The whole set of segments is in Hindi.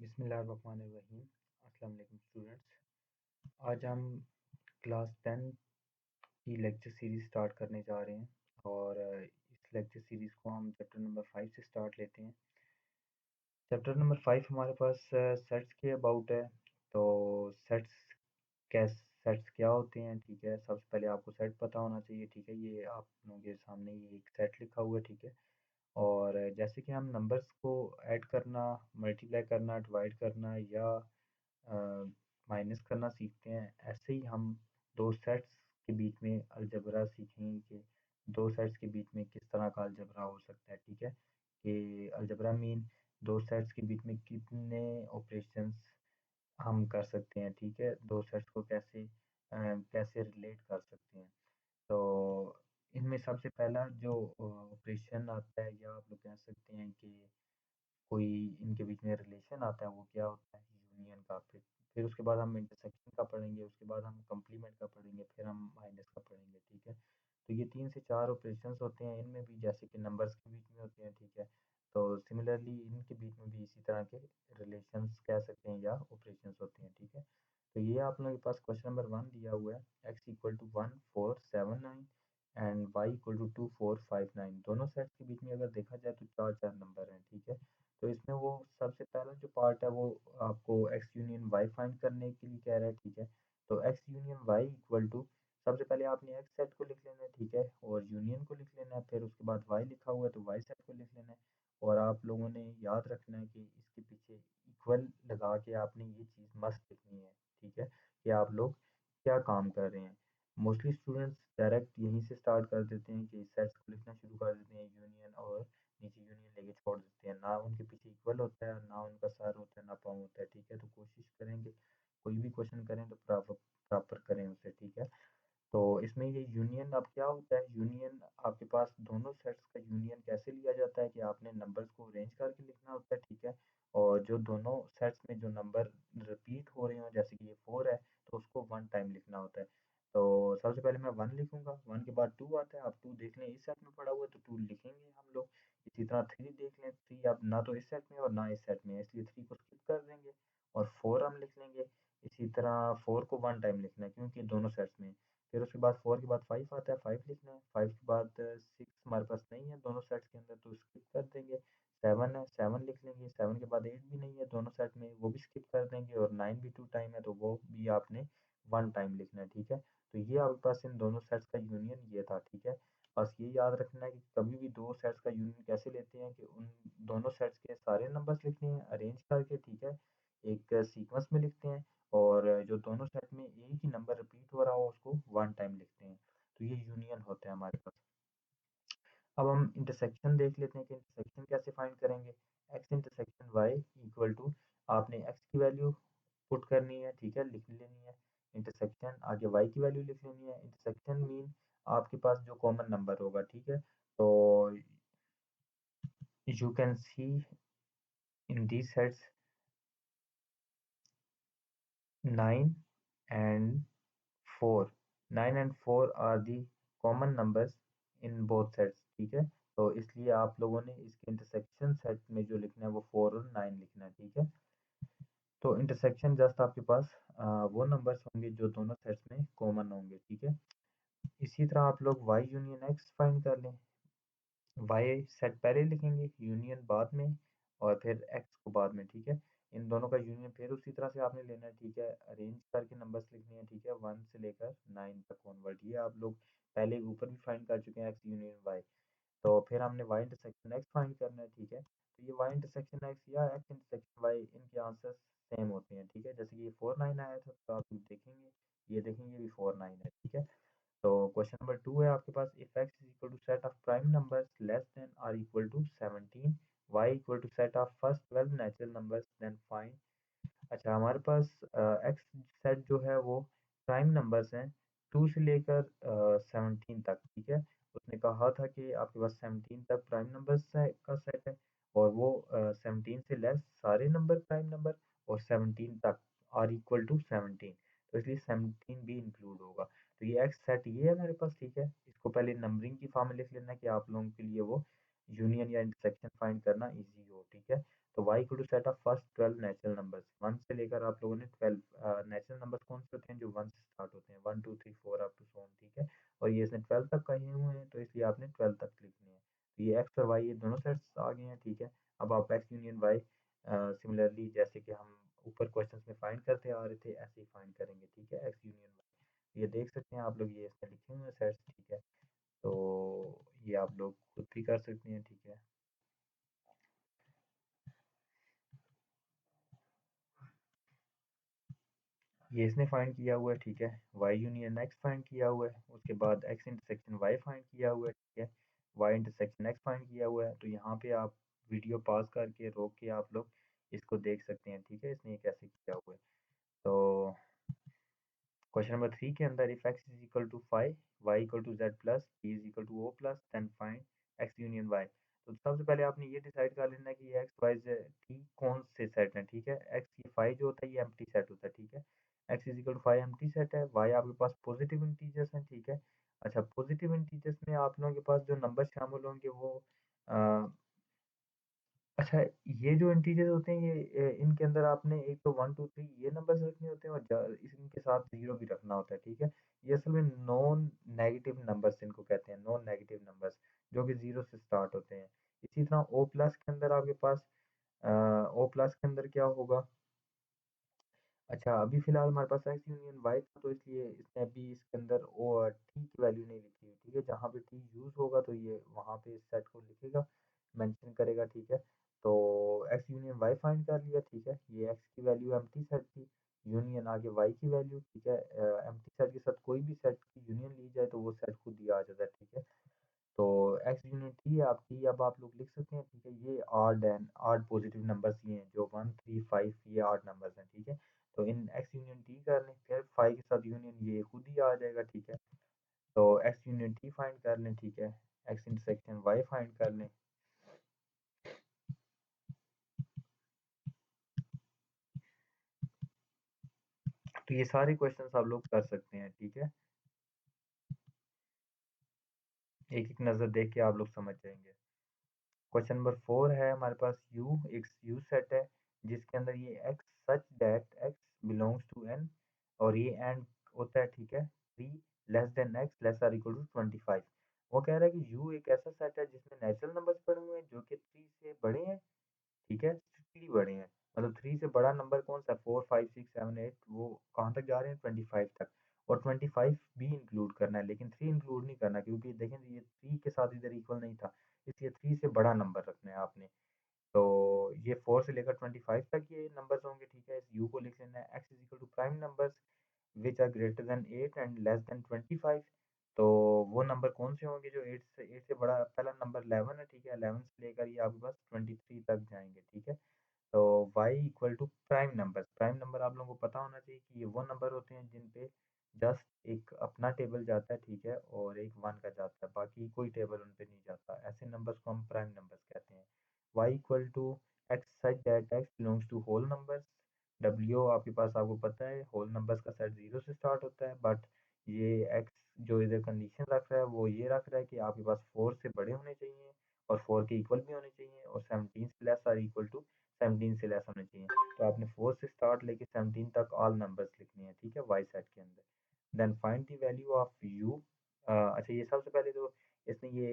बिस्मिल्लाहिर्रहमानिर्रहीम। अस्सलाम वालेकुम स्टूडेंट्स। आज हम क्लास 10 की लेक्चर सीरीज़ स्टार्ट करने जा रहे हैं और इस लेक्चर सीरीज़ को हम चैप्टर नंबर 5 से स्टार्ट लेते हैं। चैप्टर नंबर 5 हमारे पास सेट्स के अबाउट है। तो सेट्स क्या होते हैं, ठीक है। सबसे पहले आपको सेट पता होना चाहिए, ठीक है। ये आप लोगों के सामने ये एक सेट लिखा हुआ है, ठीक है। और जैसे कि हम नंबर्स को ऐड करना, मल्टीप्लाई करना, डिवाइड करना या माइनस करना सीखते हैं, ऐसे ही हम दो सेट्स के बीच में अलजबरा सीखेंगे कि दो सेट्स के बीच में किस तरह का अलजबरा हो सकता है, ठीक है। कि अलजबरा मीन दो सेट्स के बीच में कितने ऑपरेशंस हम कर सकते हैं, ठीक है। दो सेट्स को कैसे रिलेट कर सकते हैं। तो इनमें सबसे पहला जो ऑपरेशन आता है, या आप लोग कह सकते हैं कि कोई इनके बीच में रिलेशन आता है, वो क्या होता है, यूनियन का। फिर उसके बाद हम इंटरसेक्शन का पढ़ेंगे, उसके बाद हम कंप्लीमेंट का पढ़ेंगे, फिर हम माइनस का पढ़ेंगे, ठीक है। तो ये 3 से 4 ऑपरेशंस होते हैं, इनमें भी जैसे कि नंबर्स के बीच में होते हैं, ठीक है। तो सिमिलरली इनके बीच में भी इसी तरह के रिलेशंस कह सकते हैं या ऑपरेशंस होते हैं, ठीक है। तो ये आप लोगों के पास क्वेश्चन नंबर 1 दिया हुआ है, x equal to 1 4 7 9 and y equal to 2 4 5 9। दोनों सेट्स के बीच में अगर देखा जाए तो चार चार नंबर हैं, ठीक है। तो इसमें वो सबसे पहला जो पार्ट है वो आपको x यूनियन y फाइंड करने के लिए कह रहा है, ठीक है। तो x union y equal to, सबसे पहले आपने x सेट को लिख लेना है, ठीक है, और यूनियन को लिख लेना है। फिर उसके बाद y लिखा हुआ है तो y सेट को लिख लेना है। और आप लोगों ने याद रखना है कि इसके पीछे इक्वल लगा के आपने ये चीज़ मस्त लिखनी है, ठीक है, कि आप लोग क्या काम कर रहे हैं। मोस्टली स्टूडेंट्स डायरेक्ट यहीं से स्टार्ट कर देते हैं कि सेट्स को लिखना शुरू कर देते हैं, यूनियन, और नीचे यूनियन लेके छोड़ देते हैं। ना उनके पीछे इक्वल होता है, ना उनका सर होता है, ना पाँव होता है, ठीक है। तो कोशिश करेंगे कोई भी क्वेश्चन करें तो प्रॉपर करें उसे, ठीक है। तो इसमें ये यूनियन अब क्या होता है, यूनियन आपके पास दोनों सेट्स का यूनियन कैसे लिया जाता है कि आपने नंबर्स को अरेंज करके लिखना होता है, ठीक है। और जो दोनों सेट्स में जो नंबर रिपीट हो रहे हो, जैसे कि ये 4 है, तो उसको 1 टाइम लिखना होता है। तो सबसे पहले मैं 1 लिखूंगा, 1 के बाद 2 आता है। अब 2 देख लें इस सेट में पड़ा हुआ है तो 2 लिखेंगे हम लोग। इसी तरह 3 देख लें, 3 अब ना तो इस सेट में और ना इस सेट में है, इसलिए 3 को स्किप कर देंगे और 4 हम लिख लेंगे। इसी तरह 4 को 1 टाइम लिखना है क्योंकि दोनों सेट्स में। फिर उसके बाद 4 के बाद 5 आता है, 5 लिखना है। 5 के बाद 6 हमारे पास नहीं है दोनों सेट्स के अंदर तो स्किप कर देंगे। 7 है, 7 लिख लेंगे। 7 के बाद 8 भी नहीं है दोनों सेट में, वो भी स्किप कर देंगे। और 9 भी 2 टाइम है तो वो भी आपने 1 टाइम लिखना है, ठीक है। तो ये आपके पास इन दोनों सेट्स का यूनियन ये था, ठीक है। बस ये याद रखना है कि कभी भी दो सेट्स का यूनियन कैसे लेते हैं कि उन दोनों सेट्स के सारे नंबर्स लिखने हैं अरेंज करके, ठीक है, एक सीक्वेंस में लिखते हैं। और जो दोनों सेट में एक ही नंबर रिपीट हो रहा हो उसको 1 टाइम लिखते हैं। तो ये यूनियन होता है हमारे पास। अब हम इंटरसेक्शन देख लेते हैं कि इंटरसेक्शन कैसे फाइंड करेंगे। x intersection y equal to, आपने x की वैल्यू पुट करनी है, ठीक है, लिख लेनी है। इंटरसेक्शन आगे y की वैल्यू लिख लेनी है। इंटरसेक्शन मीन आपके पास जो कॉमन नंबर होगा, ठीक है। तो you can see in these sets 9 and 4, 9 and 4 are the common numbers in both sets, ठीक है। तो इसलिए आप लोगों ने इसके इंटरसेक्शन सेट में जो लिखना है वो 4 और 9 लिखना है, ठीक है। तो इंटरसेक्शन जस्ट आपके पास वो नंबर्स होंगे जो दोनों सेट्स में कॉमन होंगे, ठीक है। इसी तरह आप लोग y यूनियन x फाइंड कर लें। y सेट पहले लिखेंगे, यूनियन बाद में, और फिर x को बाद में, ठीक है। इन दोनों का यूनियन फिर उसी तरह से आपने लेना है, ठीक है। अरेंज करके नंबर्स लिखने हैं, ठीक है, 1 से लेकर 9 तक ऑनवर्ड। ये आप लोग पहले ऊपर भी फाइंड कर चुके हैं, x यूनियन y। तो फिर हमने y इंटरसेक्शन x फाइंड करना है, ठीक है। तो ये y इंटरसेक्शन x या x इंटरसेक्शन y, इनके आंसर सेम होते हैं, ठीक है। जैसे कि ये 4 9 आया था तो आप देखेंगे, ये देखेंगे भी 4 9 है, ठीक है। तो क्वेश्चन नंबर 2 है आपके पास, if x is equal to set of prime numbers less than or equal to 17, y equal to set of first 12 natural numbers, then find. अच्छा, हमारे पास x सेट जो है वो प्राइम नंबर्स हैं 2 से लेकर 17 तक, ठीक है। उसने कहा था कि आपके पास 17 तक प्राइम नंबर्स का सेट है, और वो 17 से लेस सारे नंबर प्राइम नंबर, और 17 तक आर इक्वल टू 17, तो इसलिए 17 भी इंक्लूड होगा। तो ये एक्स सेट ये है मेरे पास, ठीक है। इसको पहले नंबरिंग की फॉर्म में लिख लेना कि आप लोगों के लिए वो यूनियन या इंटरसेक्शन फाइंड करना इजी हो, ठीक है। तो y equal to set of first 12 natural numbers, 1 से लेकर आप लोगों ने 12 नेचुरल नंबर्स कौन से होते हैं जो 1 से स्टार्ट होते हैं, 1 2 3 4 अप टू सो ऑन, ठीक है। और ये इसने 12 तक कहे हुए हैं तो इसलिए आपने 12 तक लिखने हैं। तो ये x और y ये दोनों सेट्स आ गए हैं, ठीक है। अब आप x यूनियन y सिमिलरली जैसे कि हम ऊपर क्वेश्चंस में फाइंड करते आ रहे थे ऐसे ही फाइंड करेंगे, ठीक है, x यूनियन y। ये देख सकते हैं आप लोग, ये इसमें लिखे हुए हैं सेट्स, ठीक है। तो ये आप लोग खुद भी कर सकते हैं, ठीक है। ये इसने फाइंड किया हुआ है, ठीक है। y यूनियन x फाइंड किया हुआ है, उसके बाद x इंटरसेक्शन y फाइंड किया हुआ है, ठीक है। y इंटरसेक्शन x फाइंड किया हुआ है। तो यहाँ पे आप वीडियो पॉज करके रोक के आप लोग इसको देख सकते हैं, ठीक है, इसने ये कैसे किया हुआ है। तो क्वेश्चन नंबर 3 के अंदर if x is equal to 5, y equal to z plus, t is equal to o plus, then find x union y। तो सबसे पहले आपने ये डिसाइड कर लेना है कि ये x y z t कौन से सेट हैं, ठीक है। x ये 5 जो होता है ये एम्प्टी सेट होता है, ठीक है। x is equal to 5 empty set है, y आपके पास पॉजिटिव इंटीजर्स हैं, ठीक है। अच्छा, पॉजिटिव इंटीजर्स में आप लोगों के पास जो नंबर शामिल होंगे वो अच्छा, ये जो इंटीजर्स होते हैं ये इनके अंदर आपने एक तो 1 2 3 ये नंबर्स रखने होते हैं और इनके साथ जीरो भी रखना होता है, ठीक है। ये असल में नॉन नेगेटिव नंबर्स इनको कहते हैं, नॉन नेगेटिव नंबर्स जो कि जीरो से स्टार्ट होते हैं। इसी तरह ओ प्लस के अंदर आपके पास ओ प्लस के अंदर क्या होगा। अच्छा, अभी फ़िलहाल हमारे पास एक्स यूनियन वाई था तो इसलिए इसने अभी इसके अंदर ओ टी की वैल्यू नहीं लिखी हुई, ठीक है। जहाँ पे टी यूज़ होगा तो ये वहाँ पे इस सेट को लिखेगा, मेंशन करेगा, ठीक है। तो एक्स यूनियन वाई फाइंड कर लिया, ठीक है। ये एक्स की वैल्यू एम्प्टी सेट थी, यूनियन आगे वाई की वैल्यू, ठीक है। एम्प्टी सेट के साथ कोई भी सेट की यूनियन ली जाए तो वो सेट खुद ही आ जाता है, ठीक है। तो एक्स यूनिट टी आप टी अब आप लोग लिख सकते हैं, ठीक है। ये आड एंड आड पॉजिटिव नंबर्स ही हैं जो 1 3 5 ये आड नंबर्स हैं, ठीक है। तो इन एक्स यूनियन टी कर लें, फिर 5 के साथ यूनियन ये खुद ही आ जाएगा, ठीक है। तो एक्स यूनियन टी फाइंड कर लें, ठीक है। एक्स इंटरसेक्शन वाई फाइंड कर लें। तो ये सारे क्वेश्चंस आप लोग कर सकते हैं, ठीक है। एक एक नज़र देख के आप लोग समझ जाएंगे। क्वेश्चन नंबर 4 है हमारे पास, यू एक यू सेट है जिसके अंदर ये X such that X belongs to N, और ये एंड होता है, ठीक है, 3 less than X less or equal to 25। वो कह रहा है कि यू एक ऐसा सेट है जिसमें नेचुरल नंबर्स पड़े हुए हैं जो कि 3 से बड़े हैं, ठीक है, 3 बड़े हैं। मतलब 3 से बड़ा नंबर कौन सा, 4 5 6 7 8, वो कहाँ तक जा रहे हैं, 25 तक। और 25 भी इंक्लूड करना है लेकिन 3 इंक्लूड नहीं करना, क्योंकि देखें ये 3 के साथ इधर इक्वल नहीं था, इसलिए 3 से बड़ा नंबर रखना है आपने। तो ये 4 से लेकर 25 तक ये नंबर्स होंगे, ठीक है। इस यू को लिख लेना है, X is equal to prime numbers which are greater than 8 and less than 25। तो वो नंबर कौन से होंगे जो 8 से बड़ा, पहला नंबर 11 है, ठीक है। 11 से लेकर ये आपके पास 23 तक जाएंगे, ठीक है। तो y equal to prime number, prime number आप लोगों को पता होना चाहिए कि ये वो नंबर होते हैं जिन पे जस्ट एक अपना टेबल जाता है, ठीक है, और एक वन का जाता है, बाकी कोई टेबल उन पे नहीं जाता। ऐसे नंबर्स को हम प्राइम नंबर्स कहते हैं। y equal to X such that X belongs to whole numbers, w आपके पास आपको पता है होल नंबर्स का सेट जीरो से स्टार्ट होता है, बट ये x जो इधर कंडीशन रख रहा है वो ये रख रहा है कि आपके पास 4 से बड़े होने चाहिए और 4 के इक्वल भी होने चाहिए और 17 से लेस आर इक्वल टू 17 से लेस होने चाहिए। तो आपने 4 से स्टार्ट लेके 17 तक ऑल नंबर्स लिखने हैं, ठीक है, वाई सेट के अंदर। Then find the value of U. अच्छा, ये सबसे पहले तो इसने ये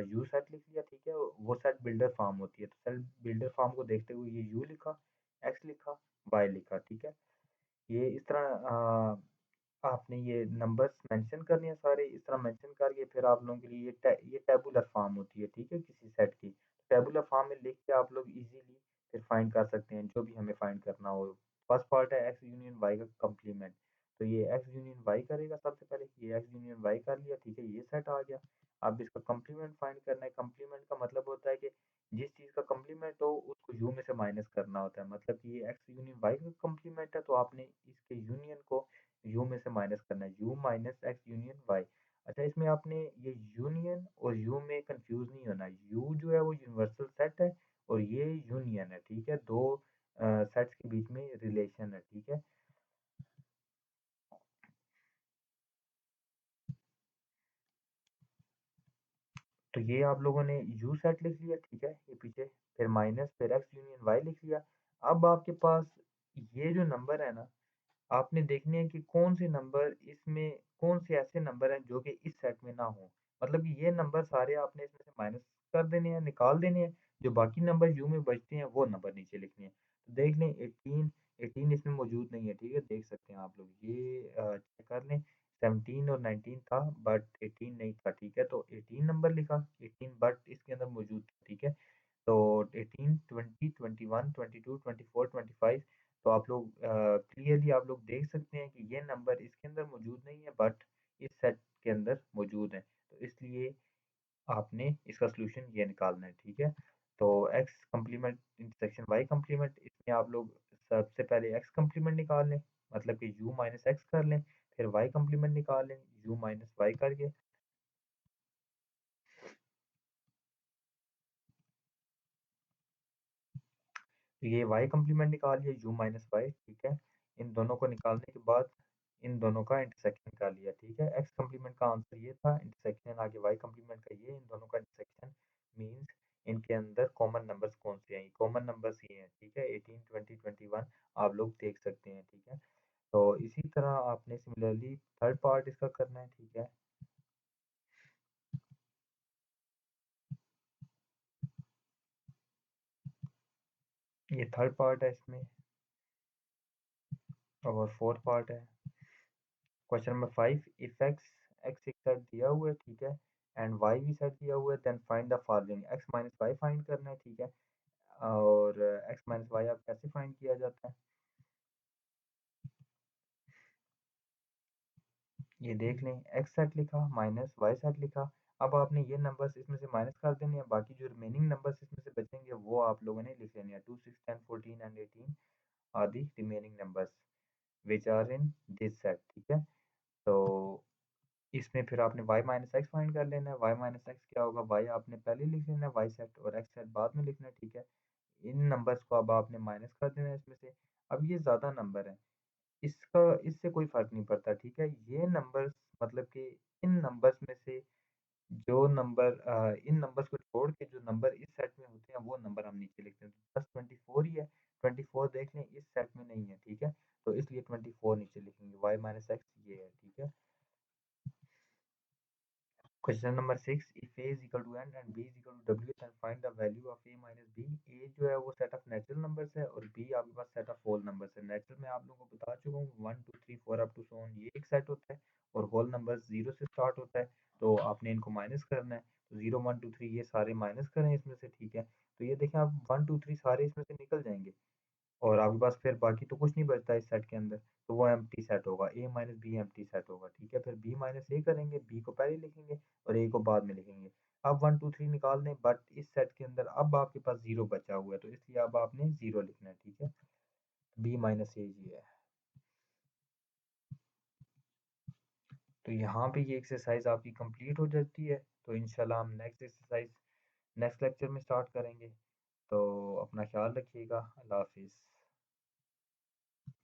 यू सेट लिख लिया, ठीक है। वो सेट बिल्डर फॉर्म होती है, तो सेट बिल्डर फॉर्म को देखते हुए ये यू लिखा, एक्स लिखा, वाई लिखा, ठीक है। ये इस तरह आपने ये नंबर्स मेंशन करने हैं सारे, इस तरह मेंशन करके फिर आप लोगों के लिए ये टेबुलर फॉर्म होती है, ठीक है, किसी सेट की। टेबुलर फॉर्म में लिख के आप लोग इजीली फिर फाइंड कर सकते हैं जो भी हमें फाइंड करना हो। फर्स्ट पार्ट है एक्स यूनियन वाई का कंप्लीमेंट, तो ये एक्स यूनियन वाई करेगा सबसे पहले, ये एक्स यूनियन वाई कर लिया, ठीक है, ये सेट आ गया। अब इसका कंप्लीमेंट फाइंड करना है। कंप्लीमेंट का मतलब होता है कि जिस चीज़ का कंप्लीमेंट हो उसको यू में से माइनस करना होता है। मतलब कि ये एक्स यूनियन वाई का कंप्लीमेंट है तो आपने इसके यूनियन को यू में से माइनस करना है, U minus X union Y. अच्छा, इसमें आपने ये यूनियन और यू में कंफ्यूज नहीं होना, यू जो है वो यूनिवर्सल सेट है और ये यूनियन है, ठीक है, दो सेट्स के बीच में रिलेशन है, ठीक है। तो ये आप लोगों ने यू सेट लिख लिया, ठीक है, ये पीछे, फिर माइनस, फिर एक्स यूनियन वाई लिख लिया। अब आपके पास ये जो नंबर है ना, आपने देखने हैं कि कौन से नंबर इसमें, कौन से ऐसे नंबर हैं जो कि इस सेट में ना हो। मतलब कि ये नंबर सारे आपने इसमें से माइनस कर देने हैं, निकाल देने हैं। जो बाकी नंबर यू में बचते हैं वो नंबर नीचे लिखने हैं। तो देख लें 18, 18 इसमें मौजूद नहीं है, ठीक है, देख सकते हैं आप लोग, ये चेक कर लें। 17 और 19 था बट 18 नहीं था, ठीक है, तो 18 नंबर लिखा, 18 बट इसके अंदर मौजूद था, ठीक है। तो 18, 20, 21, 22, 24, 25, तो आप लोग क्लियरली आप लोग देख सकते हैं कि ये नंबर इसके अंदर मौजूद नहीं है बट इस सेट के अंदर मौजूद है। तो इसलिए आपने इसका सॉल्यूशन ये निकालना है, ठीक है। तो X complement intersection Y complement, इसमें आप लोग सबसे पहले एक्स कम्प्लीमेंट निकाल लें, मतलब कि यू माइनस एक्स कर लें, फिर वाई कम्प्लीमेंट निकाल लें यू माइनस वाई करके। तो ये y कम्प्लीमेंट निकाल लिया u माइनस वाई, ठीक है। इन दोनों को निकालने के बाद इन दोनों का इंटरसेक्शन निकाल लिया, ठीक है। x कम्प्लीमेंट का आंसर ये था, इंटरसेक्शन आगे y कम्प्लीमेंट का ये, इन दोनों का इंटरसेक्शन मींस इनके अंदर कॉमन नंबर्स कौन से हैं, कॉमन नंबर्स ये हैं, ठीक है, 18, 20, 21 आप लोग देख सकते हैं, ठीक है। तो इसी तरह आपने सिमिलरली थर्ड पार्ट इसका करना है, ठीक है। ये थर्ड पार्ट है इसमें, और फोर्थ पार्ट है। क्वेश्चन नंबर 5, इफ एक्स एक सेट दिया हुआ है, ठीक है, एंड वाई भी सेट दिया हुआ है, then find the following. X minus Y find करना है, ठीक है। और एक्स माइनस वाई आप कैसे फाइंड किया जाता है, ये देख लें। एक्स सेट लिखा माइनस वाई सेट लिखा। अब आपने ये नंबर्स इसमें से माइनस कर देने हैं, बाकी जो रिमेनिंग नंबर्स इसमें से बचेंगे वो आप लोगों ने लिख लेने हैं, 2, 6, 10, 14 and 18 are the remaining numbers which are in this set, ठीक है। तो इसमें फिर आपने y माइनस एक्स फाइंड कर लेना है। y माइनस एक्स क्या होगा, y आपने पहले लिख लेना है, y सेट, और x सेट बाद में लिखना है, ठीक है। इन नंबर्स को अब आपने माइनस कर देना है इसमें से। अब ये ज़्यादा नंबर है, इसका इससे कोई फ़र्क नहीं पड़ता, ठीक है। ये नंबर्स, मतलब कि इन नंबर्स में से जो नंबर इन नंबर्स को छोड़ के जो नंबर इस सेट में होते हैं वो नंबर हम नीचे लिखते हैं। तो बस 24 ही है, 24 देख लें इस सेट में नहीं है, ठीक है। तो इसलिए 24 नीचे लिखेंगे, y माइनस एक्स ये है, ठीक है। Question number 6, if a is equal to n and b is equal to w then find the value of a minus b। a जो है वो सेट ऑफ नेचुरल नंबर्स है और b आपके पास सेट ऑफ होल नंबर्स है। नेचुरल में आप लोगों को बता चुका हूँ, 1 2 3 4 अप टू सो ऑन, ये एक सेट होता है, और होल नंबर्स 0 से स्टार्ट होता है। तो आपने इनको माइनस करना है, तो 0 1 2 3 ये सारे माइनस करें इसमें से, ठीक है। तो ये देखें आप 1 2 3 सारे इसमें से निकल जाएंगे, और आपके पास फिर बाकी तो कुछ नहीं बचता इस सेट के अंदर, तो वो एम्प्टी सेट होगा, ए माइनस बी एम्प्टी सेट होगा, ठीक है। फिर बी माइनस ए करेंगे, बी को पहले लिखेंगे और ए को बाद में लिखेंगे। अब 1 2 3 निकाल दें, बट इस सेट के अंदर अब आपके पास जीरो बचा हुआ है, तो इसलिए अब आपने जीरो लिखना है, ठीक है। बी माइनस ए ये है। तो यहाँ पे ये एक्सरसाइज आपकी कंप्लीट हो जाती है। तो इंशाल्लाह हम नेक्स्ट एक्सरसाइज नेक्स्ट लेक्चर में स्टार्ट करेंगे। तो अपना ख्याल रखिएगा, अल्लाह हाफिज़।